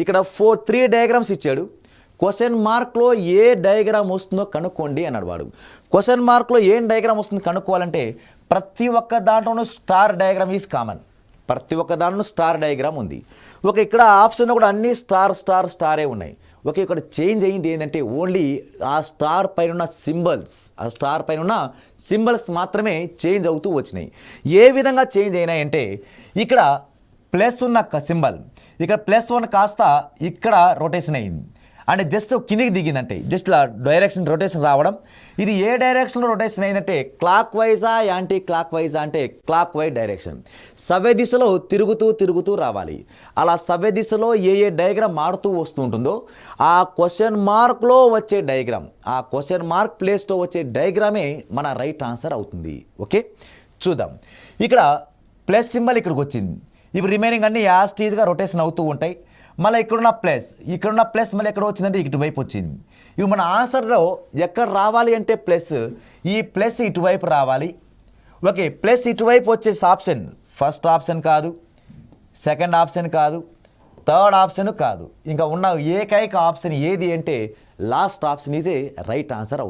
ఇక్కడ 3 డయాగ్రామ్స్ ఇచ్చాడు. క్వశ్చన్ మార్క్లో ఏ డయాగ్రామ్ వస్తుందో కనుక్కోండి అన్నాడు వాడు. క్వశ్చన్ మార్క్లో ఏం డయాగ్రామ్ వస్తుందో కనుక్కోవాలంటే ప్రతి ఒక్క దాంట్లోనూ స్టార్ డయాగ్రామ్ ఈజ్ కామన్. ప్రతి ఒక్క దాంట్లో స్టార్ డయాగ్రామ్ ఉంది. ఓకే, ఇక్కడ ఆప్షన్లో కూడా అన్ని స్టారే ఉన్నాయి. ఓకే, ఇక్కడ చేంజ్ అయ్యింది ఏంటంటే ఓన్లీ ఆ స్టార్ పైన ఉన్న సింబల్స్ మాత్రమే చేంజ్ అవుతూ వచ్చినాయి. ఏ విధంగా చేంజ్ అయినాయంటే ఇక్కడ ప్లస్ ఉన్న సింబల్ ఇక్కడ +1 కాస్త ఇక్కడ రొటేషన్ అయింది. అంటే జస్ట్ కిందికి దిగిందంటే జస్ట్ డైరెక్షన్ రొటేషన్ రావడం. ఇది ఏ డైరెక్షన్లో రొటేషన్ అయిందంటే క్లాక్ వైజా యాంటీ క్లాక్ వైజా అంటే క్లాక్ వైజ్ డైరెక్షన్. సవ్య దిశలో తిరుగుతూ రావాలి. అలా సవ్య దిశలో ఏ డయాగ్రామ్ మారుతూ వస్తూ ఉంటుందో ఆ క్వశ్చన్ మార్క్లో వచ్చే డయాగ్రామ్, ఆ క్వశ్చన్ మార్క్ ప్లేస్లో వచ్చే డయాగ్రామే మన రైట్ ఆన్సర్ అవుతుంది. ఓకే, చూద్దాం. ఇక్కడ ప్లస్ సింబల్ ఇక్కడికి వచ్చింది. ఇప్పుడు రిమైనింగ్ అన్ని యాస్టీజ్గా రొటేషన్ అవుతూ ఉంటాయి. మళ్ళీ ఇక్కడున్న ప్లస్ మళ్ళీ ఎక్కడ వచ్చిందంటే ఇటువైపు వచ్చింది. ఇవి మన ఆన్సర్లో ఎక్కడ రావాలి అంటే ఈ ప్లస్ ఇటువైపు రావాలి. ఓకే, ప్లస్ ఇటువైపు వచ్చే ఆప్షన్ ఫస్ట్ ఆప్షన్ కాదు, సెకండ్ ఆప్షన్ కాదు, థర్డ్ ఆప్షన్ కాదు. ఇంకా ఉన్న ఏకైక ఆప్షన్ ఏది అంటే last option is a right answer అవుతుంది.